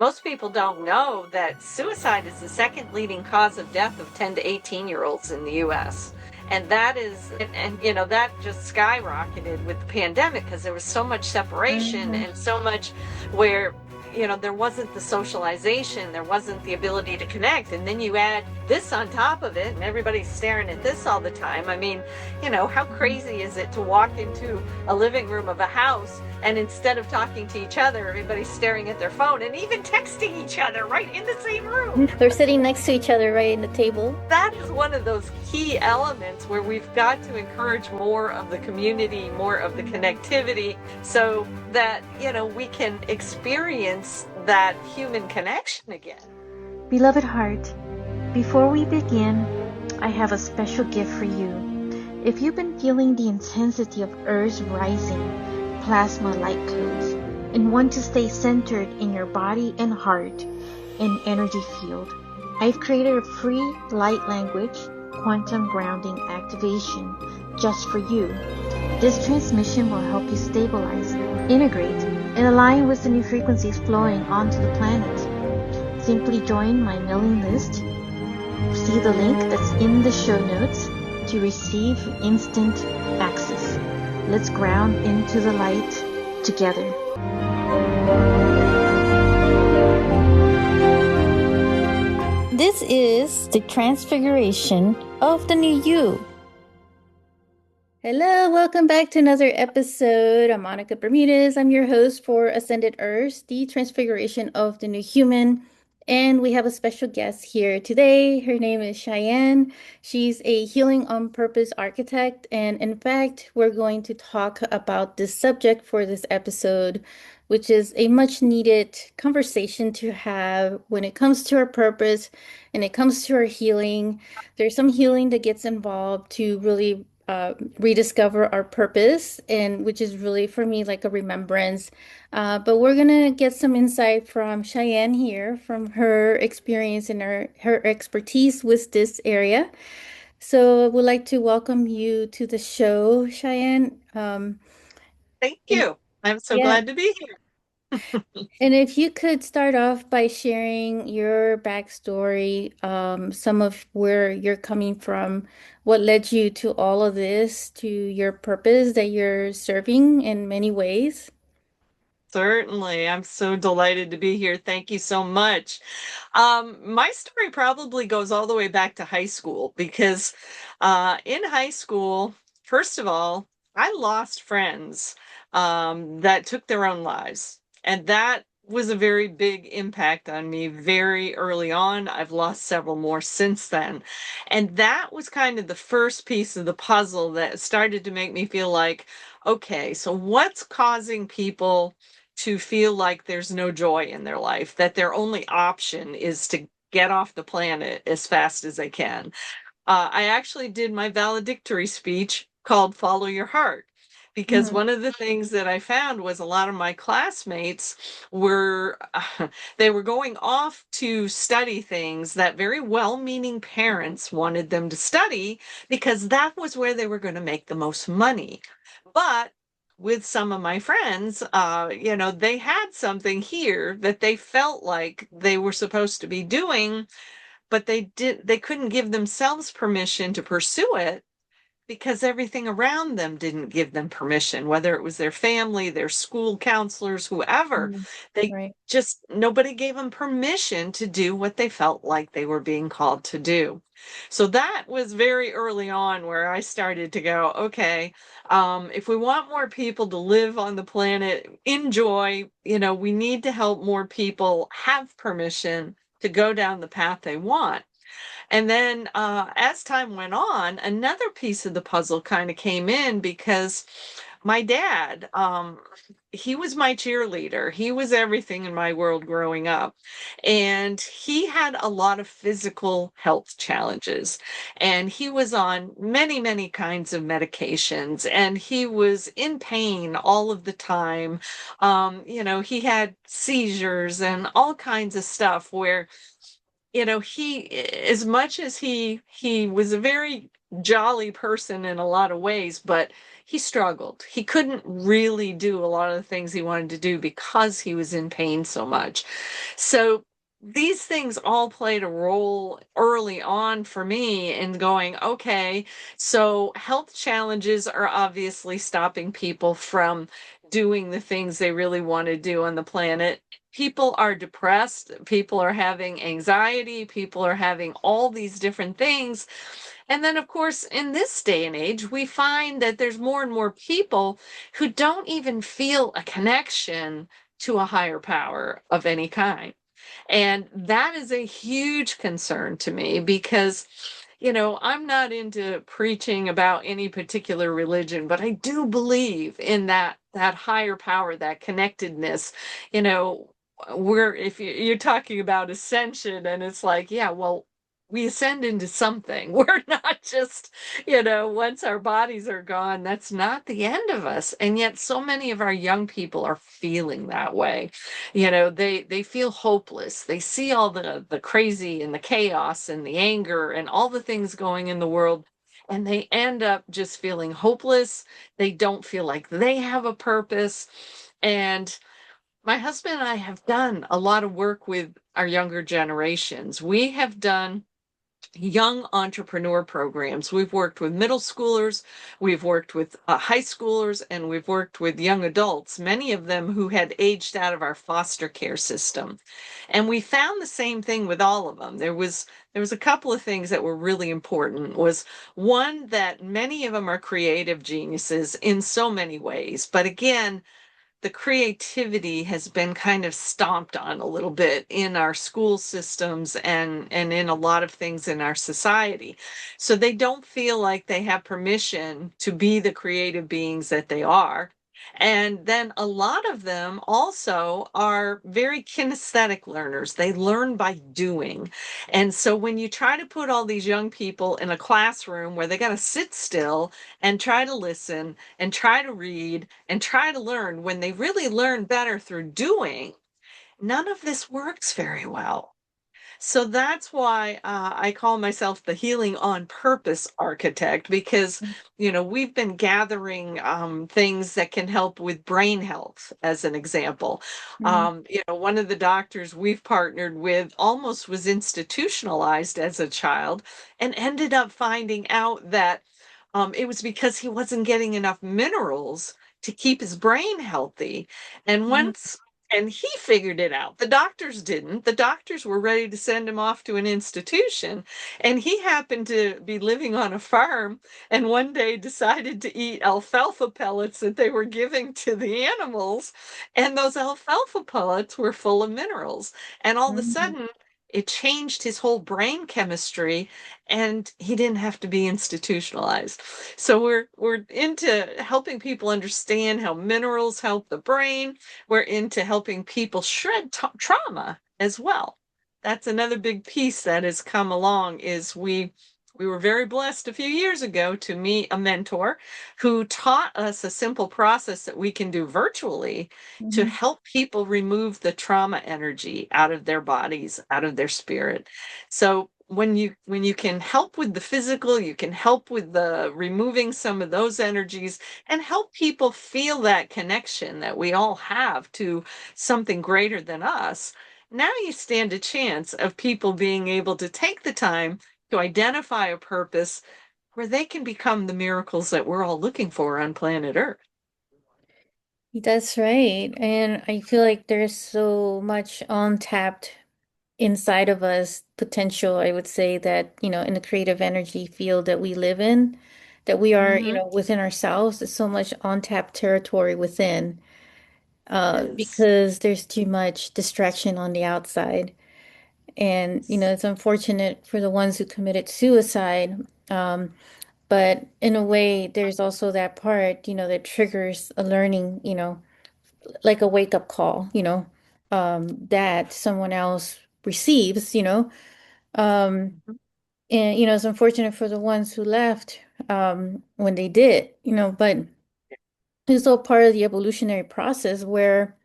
Most people don't know that suicide is the second leading cause of death of 10 to 18-year-olds in the US. And that is, that just skyrocketed with the pandemic because there was so much separation Mhm. and so much where, there wasn't the socialization, there wasn't the ability to connect. And then you add this on top of it, and everybody's staring at this all the time. I mean, how crazy is it to walk into a living room of a house and instead of talking to each other, everybody's staring at their phone and even texting each other right in the same room? They're sitting next to each other right in the table. That is one of those key elements where we've got to encourage more of the community, more of the connectivity, so that, we can experience that human connection again. Beloved heart, before we begin, I have a special gift for you. If you've been feeling the intensity of Earth's rising plasma light codes and want to stay centered in your body and heart and energy field, I've created a free light language quantum grounding activation just for you. This transmission will help you stabilize, integrate, and align with the new frequencies flowing onto the planet. Simply join my mailing list. See the link that's in the show notes to receive instant access. Let's ground into the light together. This is the transfiguration of the new you. Hello, welcome back to another episode. I'm Monica Bermudez. I'm your host for Ascended Earth, the transfiguration of the new human. And we have a special guest here today. Her name is Sheyenne. She's a healing on purpose architect. And in fact, we're going to talk about this subject for this episode, which is a much needed conversation to have when it comes to our purpose and it comes to our healing. There's some healing that gets involved to really rediscover our purpose, and which is really for me like a remembrance. But we're gonna get some insight from Cheyenne here, from her experience and her expertise with this area. So I would like to welcome you to the show, Cheyenne. Thank And you. I'm so yeah, glad to be here. and if you could start off by sharing your backstory, some of where you're coming from, what led you to all of this, to your purpose that you're serving in many ways. Certainly. I'm so delighted to be here. Thank you so much. My story probably goes all the way back to high school because in high school, first of all, I lost friends that took their own lives. And that was a very big impact on me very early on. I've lost several more since then. And that was kind of the first piece of the puzzle that started to make me feel like, okay, so what's causing people to feel like there's no joy in their life, that their only option is to get off the planet as fast as they can? I actually did my valedictory speech called Follow Your Heart. Because Mhm. one of the things that I found was a lot of my classmates were, they were going off to study things that very well-meaning parents wanted them to study because that was where they were going to make the most money. But with some of my friends, they had something here that they felt like they were supposed to be doing, but they couldn't give themselves permission to pursue it because everything around them didn't give them permission, whether it was their family, their school counselors, whoever. Mhm. They Right. just, nobody gave them permission to do what they felt like they were being called to do. So that was very early on where I started to go, okay, if we want more people to live on the planet, enjoy, we need to help more people have permission to go down the path they want. And then as time went on, another piece of the puzzle kind of came in because my dad, he was my cheerleader. He was everything in my world growing up. And he had a lot of physical health challenges. And he was on many, many kinds of medications. And he was in pain all of the time. He had seizures and all kinds of stuff where as much as he was a very jolly person in a lot of ways, but he struggled. He couldn't really do a lot of the things he wanted to do because he was in pain so much. So these things all played a role early on for me in going, okay, so health challenges are obviously stopping people from doing the things they really want to do on the planet. People are depressed, people are having anxiety, people are having all these different things. And then, of course, in this day and age, we find that there's more and more people who don't even feel a connection to a higher power of any kind. And that is a huge concern to me because, I'm not into preaching about any particular religion, but I do believe in that higher power, that connectedness. You know, if you're talking about ascension, and it's like, yeah, well, we ascend into something. We're not just, once our bodies are gone, that's not the end of us. And yet so many of our young people are feeling that way. They feel hopeless. They see all the crazy and the chaos and the anger and all the things going in the world, and they end up just feeling hopeless. They don't feel like they have a purpose. And my husband and I have done a lot of work with our younger generations. We have done young entrepreneur programs. We've worked with middle schoolers, we've worked with high schoolers, and we've worked with young adults, many of them who had aged out of our foster care system. And we found the same thing with all of them. There was a couple of things that were really important. Was one, that many of them are creative geniuses in so many ways, but again, the creativity has been kind of stomped on a little bit in our school systems and in a lot of things in our society. So they don't feel like they have permission to be the creative beings that they are. And then a lot of them also are very kinesthetic learners. They learn by doing. And so when you try to put all these young people in a classroom where they got to sit still and try to listen and try to read and try to learn, when they really learn better through doing, none of this works very well. So that's why I call myself the healing on purpose architect, because, we've been gathering things that can help with brain health, as an example. Mhm. One of the doctors we've partnered with almost was institutionalized as a child and ended up finding out that it was because he wasn't getting enough minerals to keep his brain healthy. And Mhm. once and he figured it out. The doctors didn't. The doctors were ready to send him off to an institution. And he happened to be living on a farm and one day decided to eat alfalfa pellets that they were giving to the animals. And those alfalfa pellets were full of minerals. And all of a Mhm. sudden, it changed his whole brain chemistry and he didn't have to be institutionalized. So we're into helping people understand how minerals help the brain. We're into helping people shred trauma as well. That's another big piece that has come along. Is we were very blessed a few years ago to meet a mentor who taught us a simple process that we can do virtually to Mhm. help people remove the trauma energy out of their bodies, out of their spirit. So when you can help with the physical, you can help with the removing some of those energies and help people feel that connection that we all have to something greater than us. Now you stand a chance of people being able to take the time to identify a purpose where they can become the miracles that we're all looking for on planet Earth. That's right. And I feel like there's so much untapped inside of us potential, I would say that, in the creative energy field that we live in, that we are, Hmm. within ourselves, there's so much untapped territory within, Is. because there's too much distraction on the outside. And, it's unfortunate for the ones who committed suicide. But in a way, there's also that part, that triggers a learning, like a wake-up call, that someone else receives, um, and it's unfortunate for the ones who left when they did, but it's all part of the evolutionary process where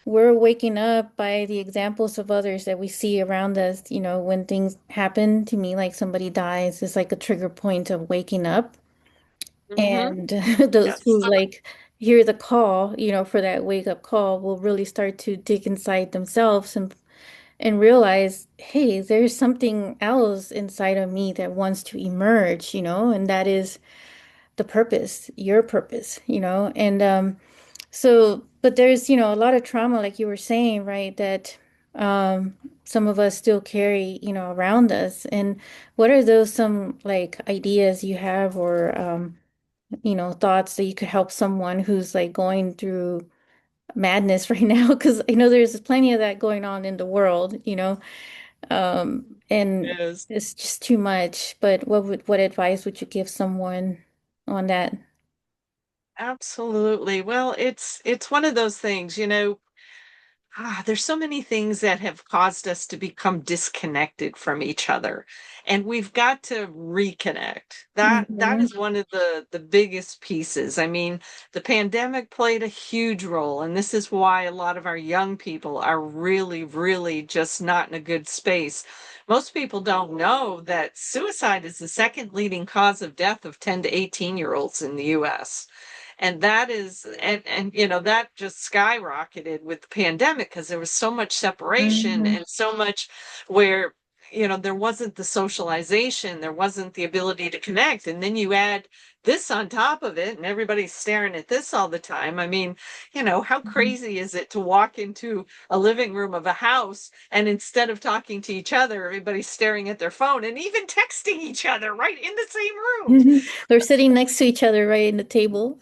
we're waking up by the examples of others that we see around us. When things happen to me, like somebody dies, it's like a trigger point of waking up. Hmm. And those Yes. who like hear the call, for that wake up call will really start to dig inside themselves and realize, hey, there's something else inside of me that wants to emerge, and that is the purpose, your purpose, and so, but there's, a lot of trauma, like you were saying, right, that um, some of us still carry, around us. And what are those some like ideas you have or, thoughts that you could help someone who's like going through madness right now? Because I know there's plenty of that going on in the world, and Yes. it's just too much. But what advice would you give someone on that? Absolutely. Well, it's one of those things, there's so many things that have caused us to become disconnected from each other, and we've got to reconnect. That Hmm. is one of the biggest pieces. I mean, the pandemic played a huge role, and this is why a lot of our young people are really, really just not in a good space. Most people don't know that suicide is the second leading cause of death of 10 to 18-year-olds in the US. And that is and that just skyrocketed with the pandemic because there was so much separation Hmm. and so much where there wasn't the socialization, there wasn't the ability to connect, and then you add this on top of it and everybody's staring at this all the time. I mean, how crazy is it to walk into a living room of a house and instead of talking to each other, everybody's staring at their phone and even texting each other right in the same room. They're sitting next to each other right in the table.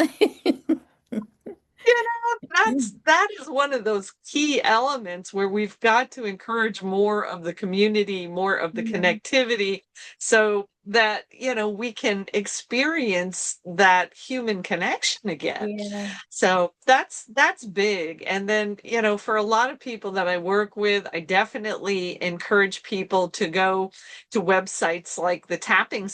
That is one of those key elements where we've got to encourage more of the community, more of the Yeah. connectivity, so that we can experience that human connection again. Yeah. So that's big. And then for a lot of people that I work with, I definitely encourage people to go to websites like thetapping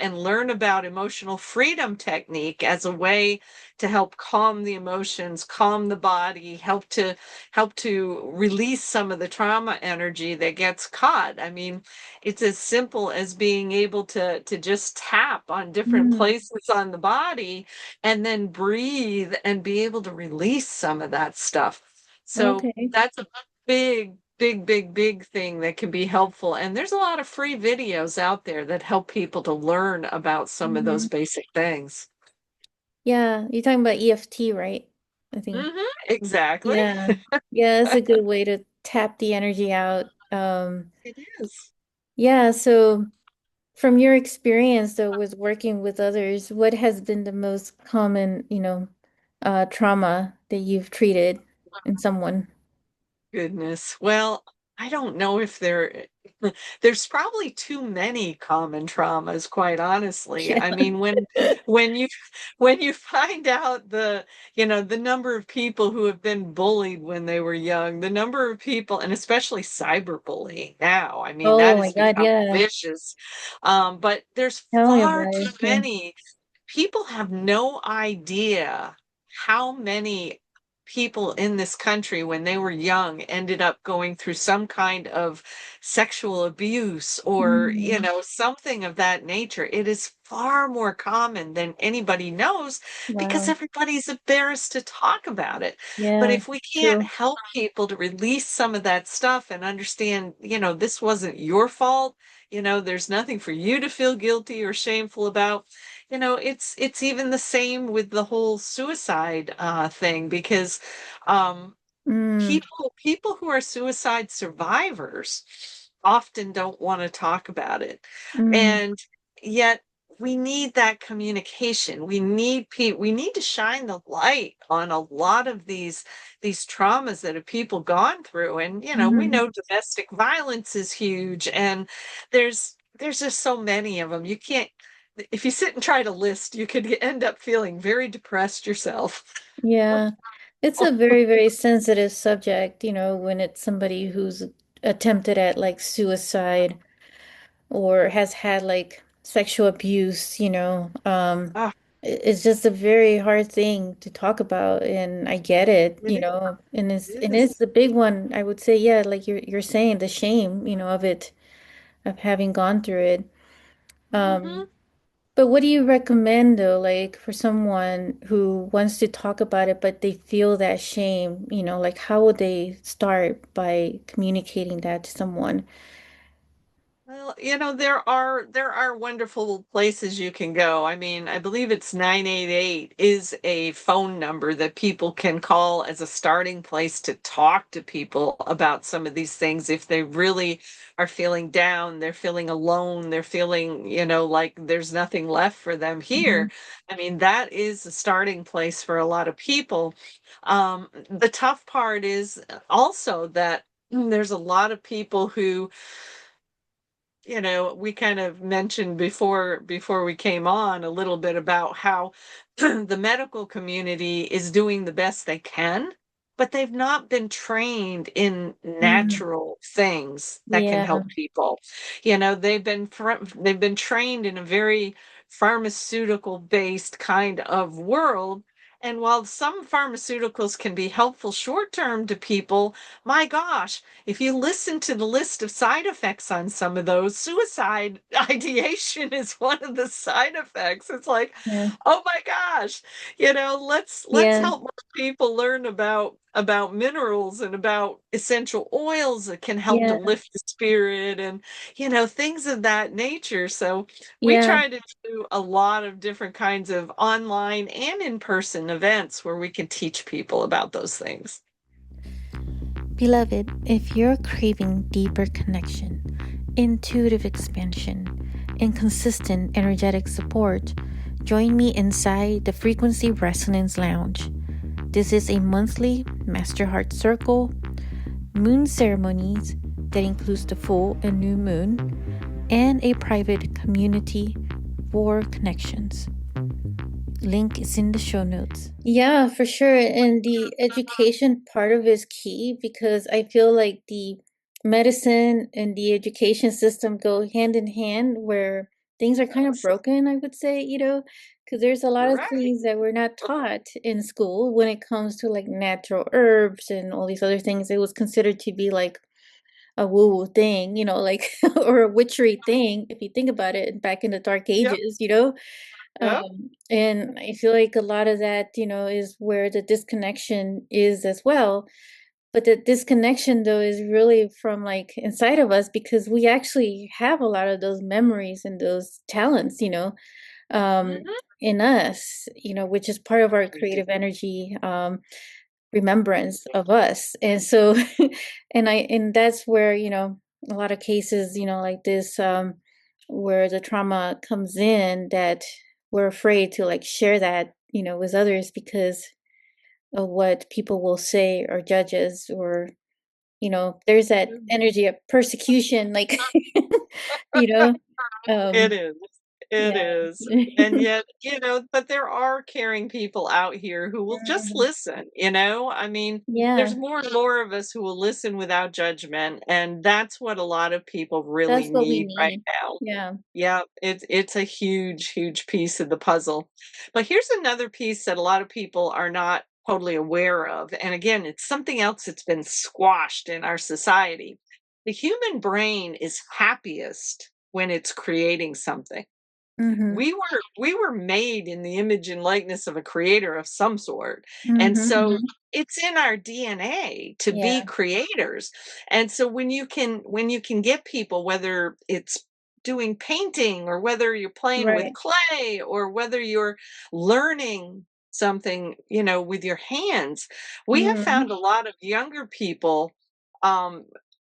and learn about emotional freedom technique as a way to help calm the emotions, calm the body, help to release some of the trauma energy that gets caught. I mean, it's as simple as being able to just tap on different Mm. places on the body and then breathe and be able to release some of that stuff. So Okay. that's a big, big, big, big thing that can be helpful. And there's a lot of free videos out there that help people to learn about some of those Hmm. basic things. Yeah, you're talking about EFT, right? I think. Exactly. Yeah. Yeah, that's a good way to tap the energy out. It is. Yeah, so from your experience though with working with others, what has been the most common, trauma that you've treated in someone? Goodness. Well, I don't know if there's probably too many common traumas, quite honestly. Yeah. I mean, when you when you find out the number of people who have been bullied when they were young, the number of people, and especially cyberbullying now, I mean, that Oh my has God, become yeah. vicious. But there's Tell me far about too it. Yeah. many. People have no idea how many people in this country when they were young ended up going through some kind of sexual abuse or Mm. something of that nature. It is far more common than anybody knows because Wow. everybody's embarrassed to talk about it. But Yeah, if we can't true. help people to release some of that stuff and understand, this wasn't your fault, there's nothing for you to feel guilty or shameful about. It's even the same with the whole suicide thing because um, Mm. people who are suicide survivors often don't want to talk about it, Mm. and yet we need that communication. We need to shine the light on a lot of these traumas that have people gone through, and we Hmm. know domestic violence is huge, and there's just so many of them. You can't If you sit and try to list, you could end up feeling very depressed yourself. Yeah. It's a very, very sensitive subject, when it's somebody who's attempted at like suicide or has had like sexual abuse. it's just a very hard thing to talk about, and I get it, It and it's is. the big one. I would say, yeah, like you're saying, the shame, of it, of having gone through it. Um, Mhm. but what do you recommend though, like for someone who wants to talk about it, but they feel that shame, like how would they start by communicating that to someone? Well, there are wonderful places you can go. I mean, I believe it's 988 is a phone number that people can call as a starting place to talk to people about some of these things if they really are feeling down, they're feeling alone, they're feeling, like there's nothing left for them Hmm. here. I mean, that is a starting place for a lot of people. The tough part is also that there's a lot of people who we kind of mentioned before we came on a little bit about how the medical community is doing the best they can, but they've not been trained in Mm, natural things that can yeah. help people. They've been trained in a very pharmaceutical based kind of world. And while some pharmaceuticals can be helpful short term to people, my gosh, if you listen to the list of side effects on some of those, suicide ideation is one of the side effects. It's like, Yeah. oh my gosh, let's Yeah. help more people learn about minerals and about essential oils that can help to Yeah. lift the spirit and things of that nature. So we Yeah. try to do a lot of different kinds of online and in-person events where we can teach people about those things. Beloved, if you're craving deeper connection, intuitive expansion, and consistent energetic support, join me inside the Frequency Resonance Lounge. This is a monthly Master Heart Circle, moon ceremonies that includes the full and new moon, and a private community for connections. Link is in the show notes. Yeah, for sure. And the education part of it is key because I feel like the medicine and the education system go hand in hand where things are kind of Yes, broken, I would say, because there's a lot you're of right. things that we're not taught in school when it comes to like natural herbs and all these other things. It was considered to be like a woo-woo thing, like or a witchery thing if you think about it back in the dark Yep, ages. yep. And I feel like a lot of that, is where the disconnection is as well. But the disconnection, though, is really from like inside of us because we actually have a lot of those memories and those talents, Mhm. in us, which is part of our We do. creative energy. Remembrance of us. And so and that's where, a lot of cases, like this, where the trauma comes in, that we're afraid to like share that, with others because of what people will say or judge us, or there's that energy of persecution, like you know It um is. It yeah. is. And yet, but there are caring people out here who will just Mhm. listen. I mean, Yeah, there's more and more of us who will listen without judgment, and that's what a lot of people really that's what we need right need. now. Yeah. Yeah, it's a huge, huge piece of the puzzle. But here's another piece that a lot of people are not totally aware of. And again, it's something else that's been squashed in our society. The human brain is happiest when it's creating something. Mhm. We were made in the image and likeness of a creator of some sort. And Mhm. so it's in our DNA to be Yeah. creators. And so when you can get people, whether it's doing painting or whether you're playing with Right. clay or whether you're learning something, with your hands, we have Mhm. found a lot of younger people um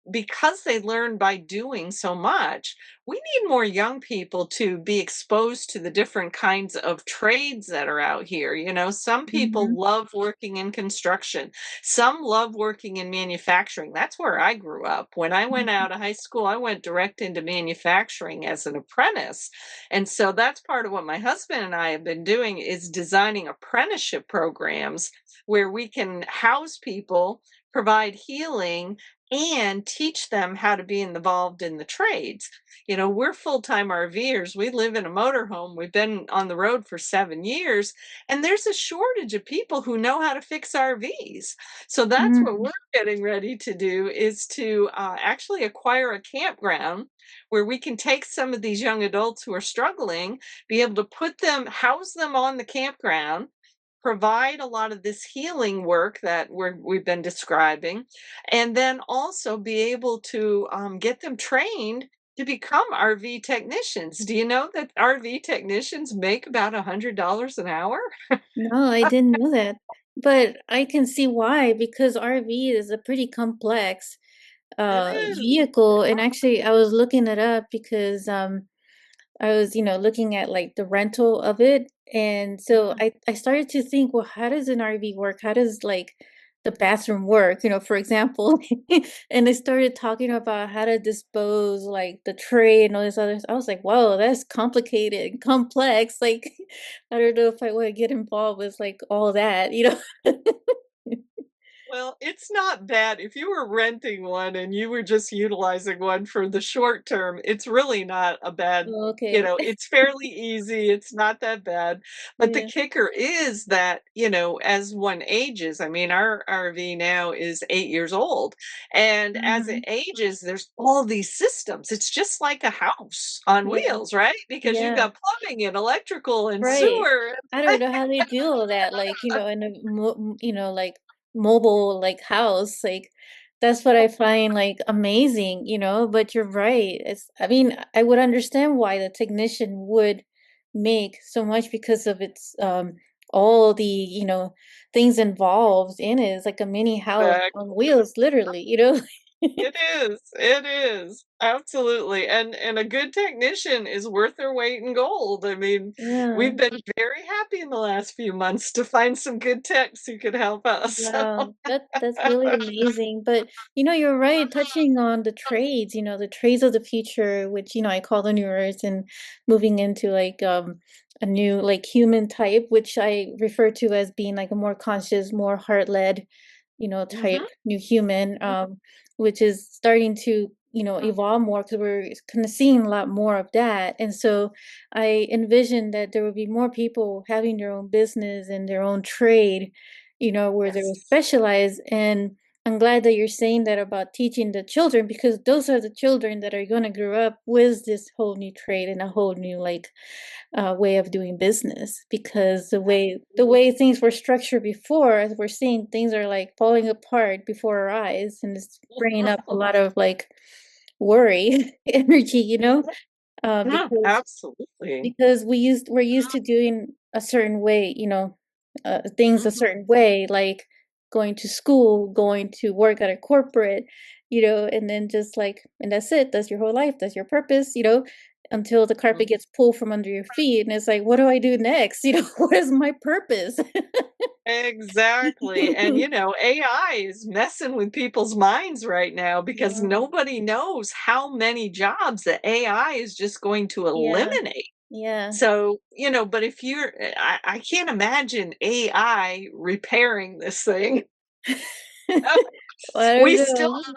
because they learn by doing so much, we need more young people to be exposed to the different kinds of trades that are out here. Some people Mhm. love working in construction, some love working in manufacturing. That's where I grew up. When I went Mhm. out of high school, I went direct into manufacturing as an apprentice. And so that's part of what my husband and I have been doing is designing apprenticeship programs where we can house people, provide healing, and teach them how to be involved in the trades. We're full-time RVers. We live in a motorhome. We've been on the road for 7 years, and there's a shortage of people who know how to fix RVs. So that's what Mm. we're getting ready to do, is to actually acquire a campground where we can take some of these young adults who are struggling, be able to house them on the campground, provide a lot of this healing work that we've been describing, and then also be able to get them trained to become RV technicians. Do you know that RV technicians make about $100 an hour? No, I didn't know that. But I can see why, because RV is a pretty complex It is. vehicle. And actually I was looking it up because I was, looking at like the rental of it. And so Mhm. I started to think, well, how does an RV work? How does like the bathroom work, for example? And they started talking about how to dispose like the tray and all this other. I was like, whoa, that's complicated, and complex. Like, I don't know if I want to get involved with like all that. Well, it's not bad. If you were renting one and you were just utilizing one for the short term, it's really not a bad, Oh, okay. it's fairly easy. It's not that bad. But the Yeah. kicker is that, as one ages, I mean, our RV now is 8 years old. And as it Hmm. ages, there's all these systems. It's just like a house on Yeah. wheels, right? Because you've Yeah. got plumbing and electrical and Right. sewer. I don't know how they do all that, like, in a like mobile like house. Like that's what I find like amazing. But you're right. I mean, I would understand why the technician would make so much because of its all the things involved in it. It's like a mini house on Exactly. wheels, literally. It is, absolutely, and a good technician is worth their weight in gold. I mean, Yeah. we've been very happy in the last few months to find some good techs who could help us. Wow, that's really amazing. But you're right, touching on the trades of the future, which I call the new earth, and moving into like a new like human type, which I refer to as being like a more conscious, more heart-led, type Mhm, new human, mhm, which is starting to, evolve more because we're kind of seeing a lot more of that. And so I envision that there will be more people having their own business and their own trade, where they will yes. specialize. And I'm glad that you're saying that about teaching the children because those are the children that are going to grow up with this whole new trade and a whole new like way of doing business because the way things were structured before, as we're seeing, things are like falling apart before our eyes, and it's bringing up a lot of like worry energy, Yeah, because absolutely. we're used to doing a certain way, things a Mhm. certain way, like going to school, going to work at a corporate, and then just like, and that's it. That's your whole life. That's your purpose, until the carpet gets pulled from under your feet, and it's like, what do I do next? What is my purpose? Exactly, and, AI is messing with people's minds right now because Yeah, nobody knows how many jobs that AI is just going to yeah, eliminate. yeah. So, but if I can't imagine AI repairing this thing. Well, I don't We still know.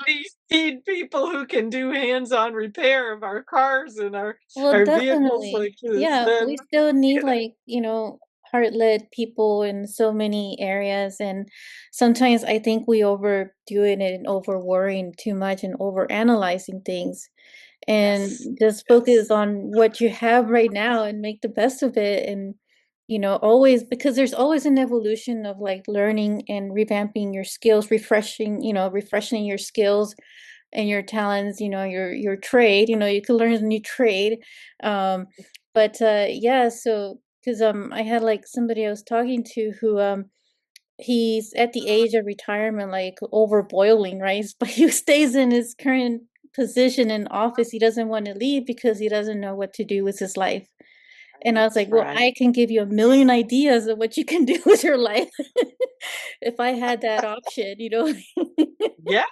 need people who can do hands-on repair of our cars and Well, our vehicles definitely. like this, Yeah, we and, still need you know like, heart-led people in so many areas. And sometimes I think we overdo it and over worrying too much and over analyzing things. And Yes, just yes. focus on what you have right now and make the best of it. And, always because there's always an evolution of like learning and revamping your skills, refreshing your skills and your talents, your trade, you could learn a new trade. Um, but yeah, so because I had like somebody I was talking to who he's at the age of retirement, like over boiling, right? But he stays in his current position in office. He doesn't want to leave because he doesn't know what to do with his life. And I was Right, like, well, right. I can give you a million ideas of what you can do with your life if I had that option. Yeah,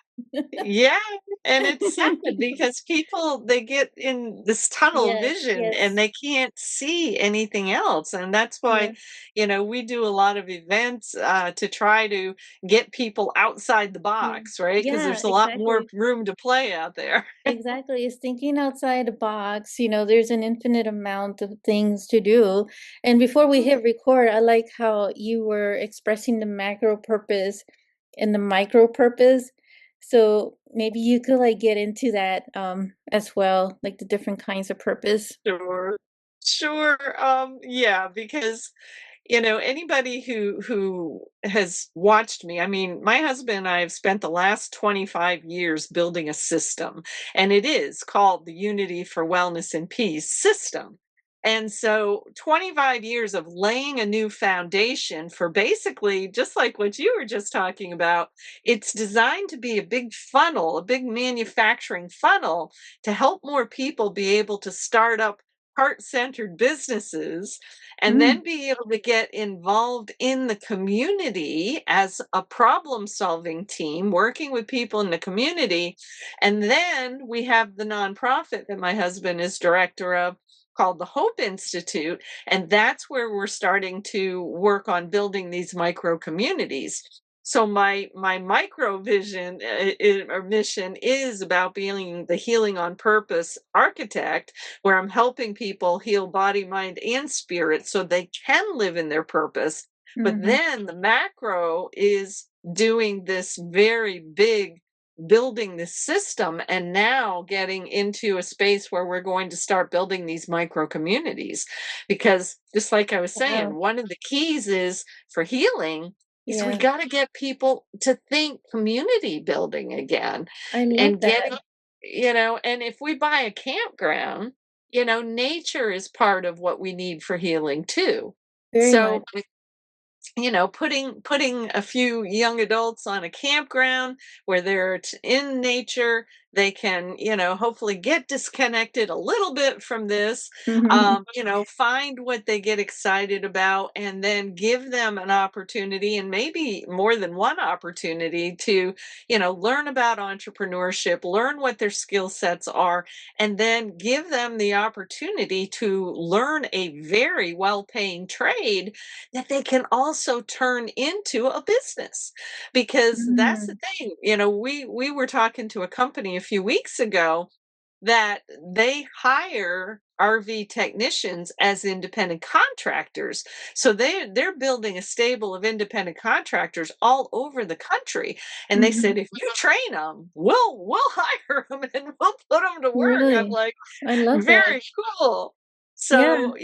yeah. And it's sad because people, they get in this tunnel Yes, vision and yes, they can't see anything else. And that's why, yeah, we do a lot of events to try to get people outside the yeah, box, right? Because yeah, there's a lot more exactly. room to play out there. Exactly. It's thinking outside the box. There's an infinite amount of things to do. And before we hit record, I like how you were expressing the macro purpose and the micro purpose. So maybe you could like get into that as well, like the different kinds of purpose. Sure. Sure. Yeah, because anybody who has watched me, I mean, my husband and I have spent the last 25 years building a system, and it is called the Unity for Wellness and Peace system. And so 25 years of laying a new foundation for basically just like what you were just talking about. It's designed to be a big funnel, a big manufacturing funnel to help more people be able to start up heart-centered businesses and then Mm, be able to get involved in the community as a problem solving team, working with people in the community. And then we have the nonprofit that my husband is director of called the Hope Institute. And that's where we're starting to work on building these micro communities. So my micro vision or mission is about being the healing on purpose architect, where I'm helping people heal body, mind, and spirit so they can live in their purpose. But mm-hmm. then the macro is doing this very big, building this system, and now getting into a space where we're going to start building these micro communities. Because just like I was saying, Wow. one of the keys is for healing is we Yeah. got to get people to think community building again I love and that getting, and if we buy a campground, nature is part of what we need for healing too. very much. So, putting a few young adults on a campground where they're in nature, they can, hopefully get disconnected a little bit from this, find what they get excited about, and then give them an opportunity, and maybe more than one opportunity to, learn about entrepreneurship, learn what their skill sets are, and then give them the opportunity to learn a very well-paying trade that they can also turn into a business. Because that's the Mm, thing, we were talking to a company a few weeks ago that they hire RV technicians as independent contractors. So they're building a stable of independent contractors all over the country. And they mhm. said, if you train them, we'll hire them and we'll put them to work. I'm Really? like, I love that. very cool. Yeah. So,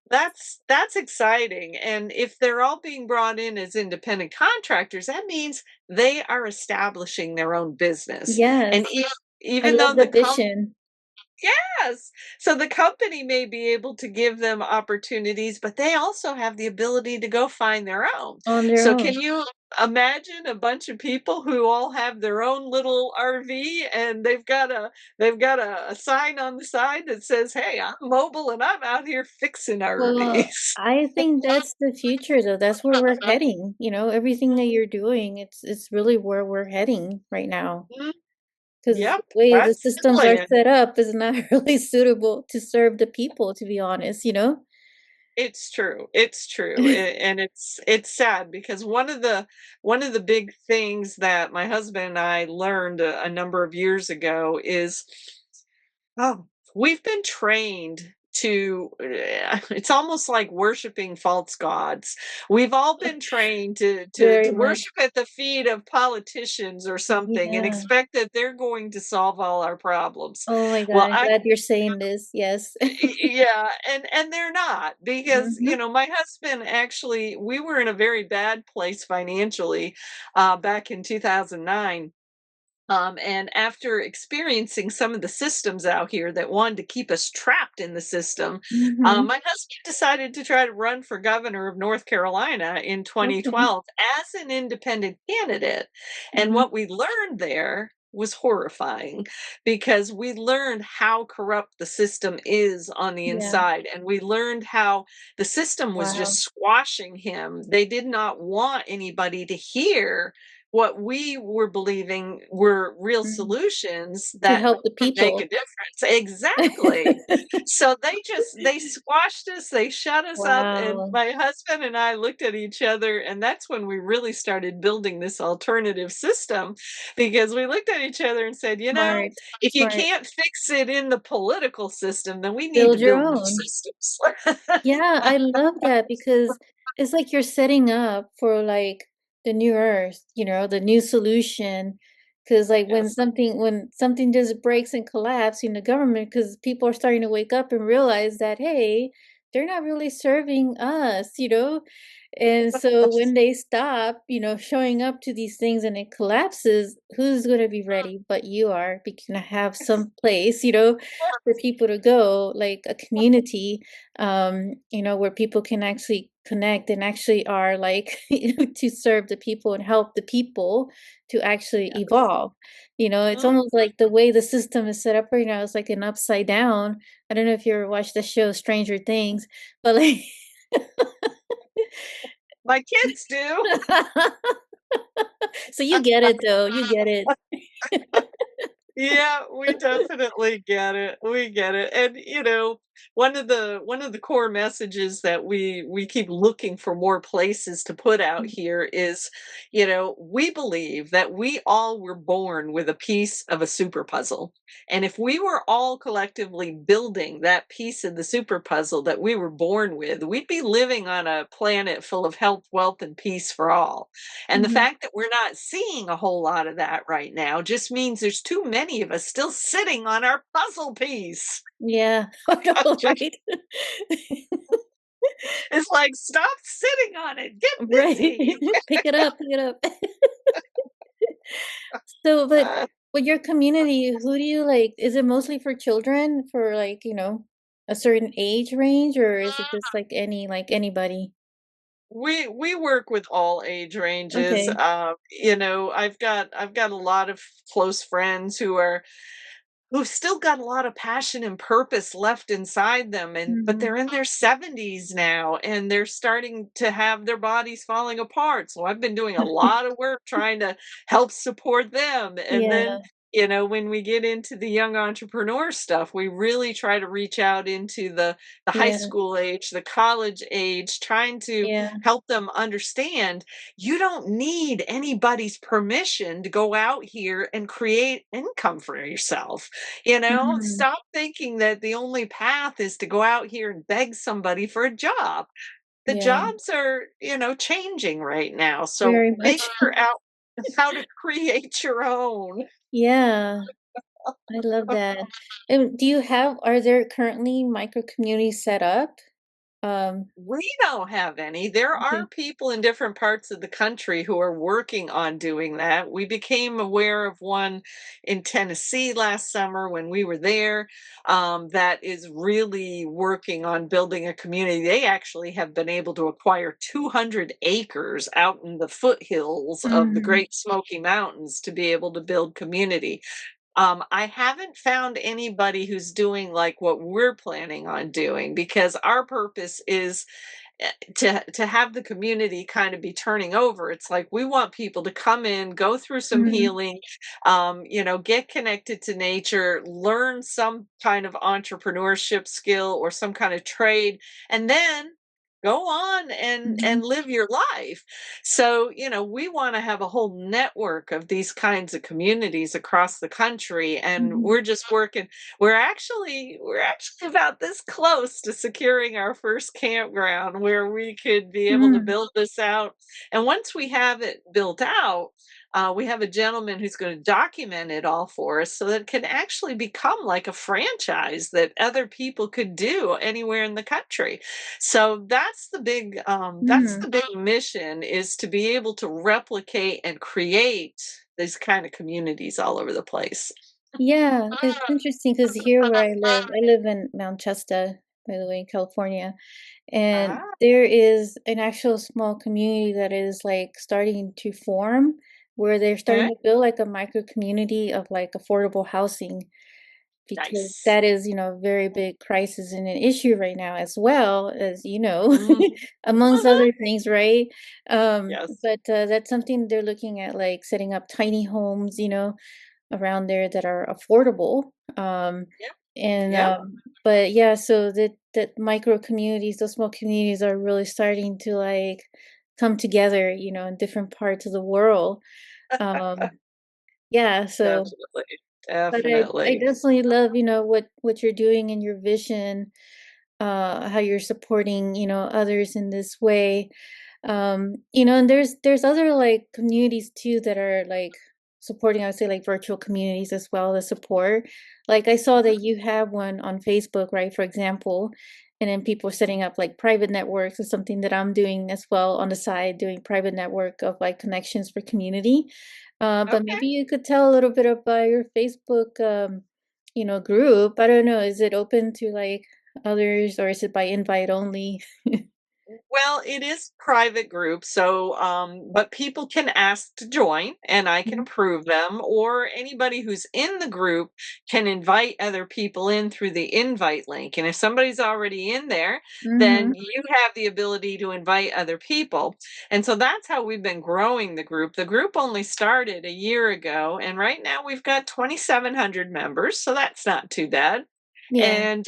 that's exciting. And if they're all being brought in as independent contractors, that means they are establishing their own business. And Yes. I even though love the vision yes, so the company may be able to give them opportunities, but they also have the ability to go find their own. on their So can own. you imagine a bunch of people who all have their own little RV and they've got a sign on the side that says, "Hey, I'm mobile and I'm out here fixing Well, RVs." I think that's the future though. That's where we're heading. Everything that you're doing, it's really where we're heading right now. Mhm. Because the Yep, way the that's the systems are plan. set up is not really suitable to serve the people, to be honest. It's true. It's true. And it's sad because one of the big things that my husband and I learned a number of years ago is, oh, we've been trained to it's almost like worshiping false gods. We've all been trained to Very much. worship at the feet of politicians or something and Yeah. expect that they're going to solve all our problems. Oh my God, Well, I'm glad you're saying this. Yes. yeah, and they're not because Hmm. my husband actually, we were in a very bad place financially back in 2009. And after experiencing some of the systems out here that wanted to keep us trapped in the system, Hmm. my husband decided to try to run for governor of North Carolina in Okay. 2012 as an independent candidate. And Hmm. what we learned there was horrifying because we learned how corrupt the system is on the Yeah. inside. And we learned how the system was just Wow. squashing him. They did not want anybody to hear what we were believing were real Mhm. solutions To that help the could make a people. difference. Exactly. So they squashed us, they shut us up, and Wow. my husband and I looked at each other, and that's when we really started building this alternative system, because we looked at each other and said, "You know, Smart. if you Smart. can't fix it in the political system, then we need to Build your build new own. systems." Yeah, I love that because it's like you're setting up for like the new earth, the new solution. Because like Yes. when something just breaks and collapses in the government, because people are starting to wake up and realize that hey, they're not really serving us. And so when they stop, showing up to these things and it collapses, who's going to be ready? But you are, because you have some place, for people to go, like a community where people can actually connect and actually are like to serve the people and help the people to actually Yes. evolve. It's Mhm. almost like the way the system is set up right now is like an upside down. I don't know if you ever watched the show Stranger Things, but like My kids do. so you get it though. You get it. Yeah, we definitely get it. We get it. And one of the core messages that we keep looking for more places to put out here is, we believe that we all were born with a piece of a super puzzle. And if we were all collectively building that piece of the super puzzle that we were born with, we'd be living on a planet full of health, wealth, and peace for all. And the Mhm. fact that we're not seeing a whole lot of that right now just means there's too many of us still sitting on our puzzle piece. Yeah. I know, right? It's like, stop sitting on it, get Right. busy. Pick it up, pick it up. So, but Uh, with your community, who do you like? Is it mostly for children for like, a certain age range, or is it just like anybody? we work with all age ranges. Okay. I've got a lot of close friends who've still got a lot of passion and purpose left inside them, but Mhm. they're in their 70s now, and they're starting to have their bodies falling apart. So I've been doing a lot of work trying to help support them. And then, Yeah, when we get into the young entrepreneur stuff, we really try to reach out into the high yeah, school age, the college age, trying to yeah. help them understand you don't need anybody's permission to go out here and create income for yourself. Mhm. Stop thinking that the only path is to go out here and beg somebody for a job. The Yeah, jobs are, changing right now. So very much. figure out how to create your own. Yeah, I love that. And are there currently micro communities set up? We don't have any. There are Okay. people in different parts of the country who are working on doing that. We became aware of one in Tennessee last summer when we were there, that is really working on building a community. They actually have been able to acquire 200 acres out in the foothills of the Mhm. Great Smoky Mountains to be able to build community. I haven't found anybody who's doing like what we're planning on doing, because our purpose is to have the community kind of be turning over. It's like we want people to come in, go through some Mhm. healing, get connected to nature, learn some kind of entrepreneurship skill or some kind of trade, and then go on and Mhm. live your life. So, we want to have a whole network of these kinds of communities across the country, and Mhm. we're just working. We're actually about this close to securing our first campground where we could be able to Mm. build this out. And once we have it built out, we have a gentleman who's going to document it all for us so that it can actually become like a franchise that other people could do anywhere in the country. So that's the Mm. big mission, is to be able to replicate and create these kind of communities all over the place. Yeah, it's interesting because here where I live in Mount Shasta, by the way, in California, and Ah, there is an actual small community that is like starting to form where they're starting okay. to build like a micro community of like affordable housing because Nice. that is, a very big crisis and an issue right now, as well as, Mhm. amongst Mhm. other things, right? Yes. But that's something they're looking at, like setting up tiny homes, around there that are affordable. Yep. And Yep. but yeah, so that micro communities, those small communities are really starting to like come together, in different parts of the world. Um, yeah, so Definitely. but I Definitely. definitely love, what you're doing in your vision, how you're supporting, others in this way. And there's other like communities too that are like supporting, I would say like virtual communities as well, the support. Like I saw Mhm. that you have one on Facebook, right, for example, and then people are setting up like private networks is something that I'm doing as well on the side, doing private network of like connections for community. But Okay. maybe you could tell a little bit about your Facebook group. I don't know, is it open to like others, or is it by invite only? Well, it is private group, so but people can ask to join and I can Mhm. approve them, or anybody who's in the group can invite other people in through the invite link. And if somebody's already in there, then Mhm. you have the ability to invite other people. And so that's how we've been growing the group. The group only started a year ago, and right now we've got 2,700 members, so that's not too bad. Yeah. And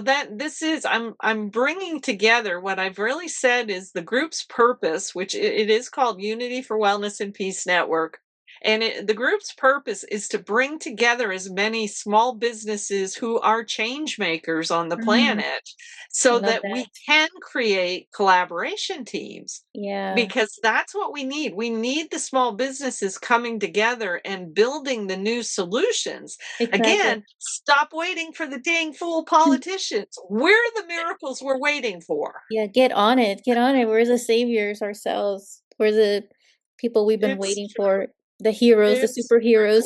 that this is I'm bringing together what I've really said is the group's purpose, which it is called Unity for Wellness and Peace Network. And the group's purpose is to bring together as many small businesses who are change makers on the Mhm. planet I so love that we that. can create collaboration teams, Yeah, because that's what we need. We need the small businesses coming together and building the new solutions. exactly. Again, stop waiting for the dang fool politicians. We're the miracles we're waiting for. Yeah, get on it, get on it. We're the saviors ourselves. We're the people we've been It's waiting true. for, the heroes, the It's superheroes.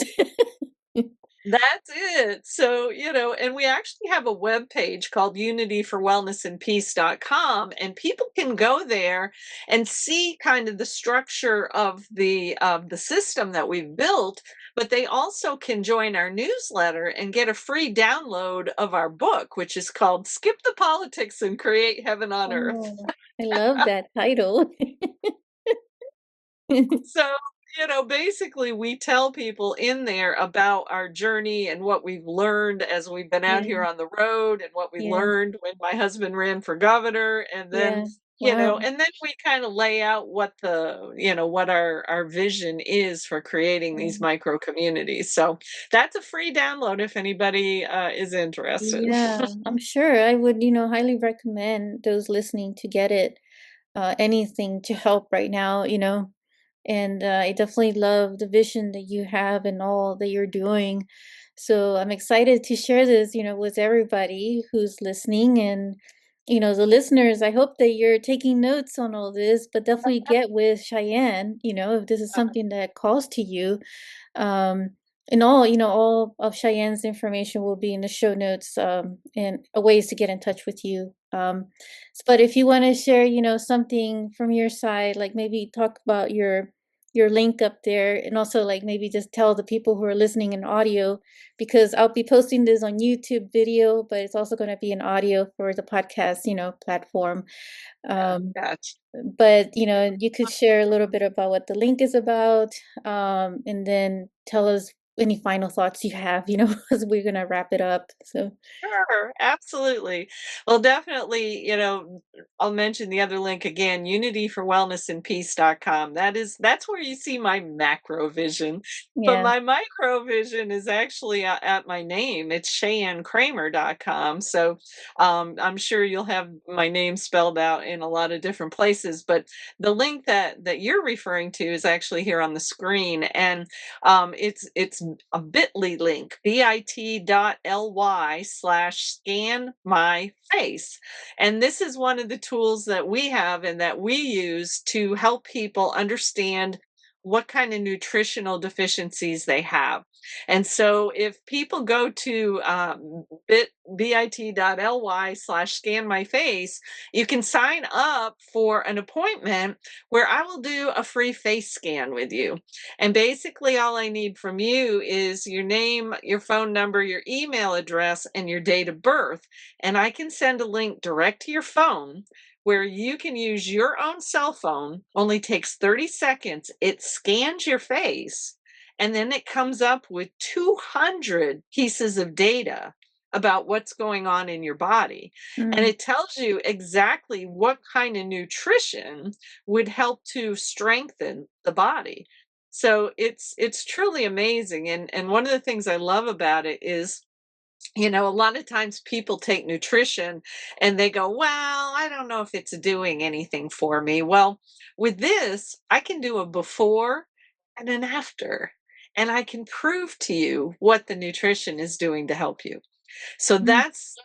That's it. So, and we actually have a web page called unityforwellnessandpeace.com, and people can go there and see kind of the structure of the system that we've built, but they also can join our newsletter and get a free download of our book, which is called Skip the Politics and Create Heaven on Earth. Oh, I love that title. So, basically, we tell people in there about our journey and what we've learned as we've been out here Yeah, on the road, and what we yeah, learned when my husband ran for governor. And then, yeah. Wow. we kind of lay out what our vision is for creating these Mm. micro communities. So that's a free download if anybody is interested. Yeah, I'm sure I would, highly recommend those listening to get it. Anything to help right now, and I definitely love the vision that you have and all that you're doing. So I'm excited to share this, with everybody who's listening. And, the listeners, I hope that you're taking notes on all this, but definitely get with Cheyenne, if this is something that calls to you. Um, and all of Cheyenne's information will be in the show notes, and ways to get in touch with you. But if you want to share, something from your side, like maybe talk about your link up there, and also like maybe just tell the people who are listening in audio, because I'll be posting this on YouTube video, but it's also going to be an audio for the podcast, platform. Yeah, Um, gotcha. but you could share a little bit about what the link is about, and then tell us any final thoughts you have, as we're gonna wrap it up. So Sure, absolutely. Well, definitely, I'll mention the other link again, unityforwellnessandpeace.com. That's where you see my macro vision. But yeah, my micro vision is actually at my name. It's CheyenneKreamer.com. So I'm sure you'll have my name spelled out in a lot of different places. But the link that you're referring to is actually here on the screen. And it's a bit.ly link, bit.ly/scan my face. And this is one of the tools that we have and that we use to help people understand what kind of nutritional deficiencies they have. And so if people go to bit.ly/scan my face, you can sign up for an appointment where I will do a free face scan with you. And basically all I need from you is your name, your phone number, your email address, and your date of birth. And I can send a link direct to your phone where you can use your own cell phone. Only takes 30 seconds. It scans your face, and then it comes up with 200 pieces of data about what's going on in your body. And it tells you exactly what kind of nutrition would help to strengthen the body. So it's truly amazing. And one of the things I love about it is, a lot of times people take nutrition and they go, well, I don't know if it's doing anything for me. Well, with this, I can do a before and an after, and I can prove to you what the nutrition is doing to help you. So that's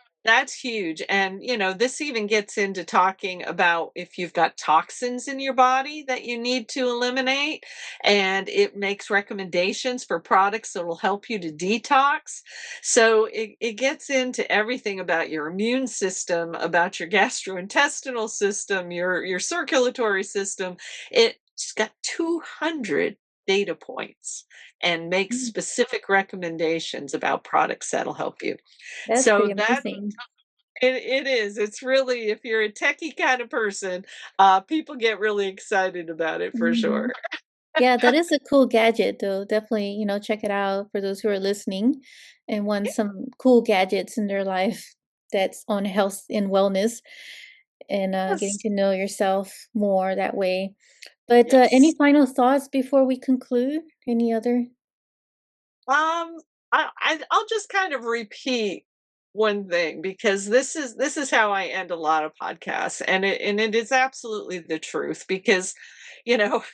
huge. And this even gets into talking about if you've got toxins in your body that you need to eliminate, and it makes recommendations for products that will help you to detox. So it gets into everything about your immune system, about your gastrointestinal system, your circulatory system. It's got 200 data points and makes specific recommendations about products that'll help you. That's So pretty amazing. it is. It's really, if you're a techie kind of person, people get really excited about it for Mhm. sure. Yeah, that is a cool gadget, though. Definitely, check it out for those who are listening and want some cool gadgets in their life that's on health and wellness and getting Yes, to know yourself more that way. But any yes. final thoughts before we conclude? Any other? Um, I'll just kind of repeat one thing, because this is how I end a lot of podcasts, and it is absolutely the truth. Because you know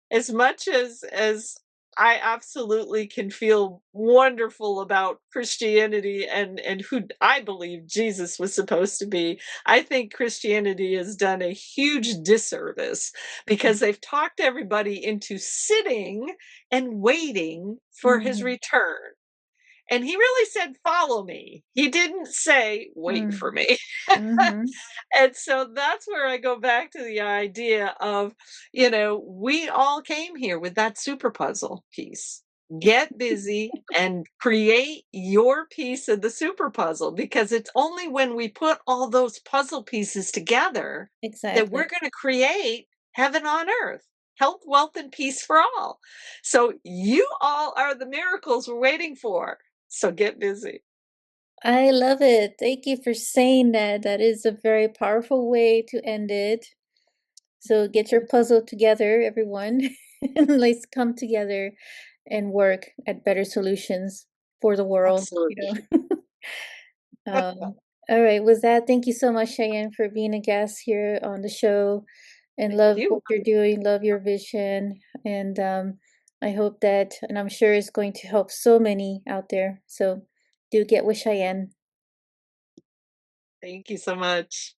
as much as I absolutely can feel wonderful about Christianity and who I believe Jesus was supposed to be, I think Christianity has done a huge disservice because they've talked everybody into sitting and waiting for his Mm-hmm. return. And he really said, follow me. He didn't say, wait for me. Mm-hmm. And so that's where I go back to the idea of, we all came here with that super puzzle piece. Get busy and create your piece of the super puzzle, because it's only when we put all those puzzle pieces together that Exactly. we're going to create heaven on earth, health, wealth, and peace for all. So you all are the miracles we're waiting for. So get busy. I love it. Thank you for saying that. That is a very powerful way to end it. So get your puzzle together, everyone, and let's come together and work at better solutions for the world, Absolutely. All right, with that, thank you so much, Cheyenne, for being a guest here on the show, and Thank love you. what you're doing, love your vision, and I hope that, and I'm sure it's going to help so many out there. So do get with Cheyenne. Thank you so much.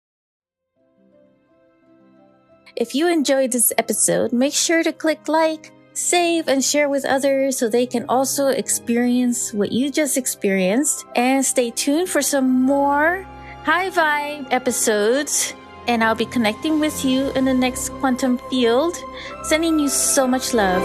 If you enjoyed this episode, make sure to click like, save, and share with others so they can also experience what you just experienced. And stay tuned for some more high vibe episodes. And I'll be connecting with you in the next quantum field. Sending you so much love.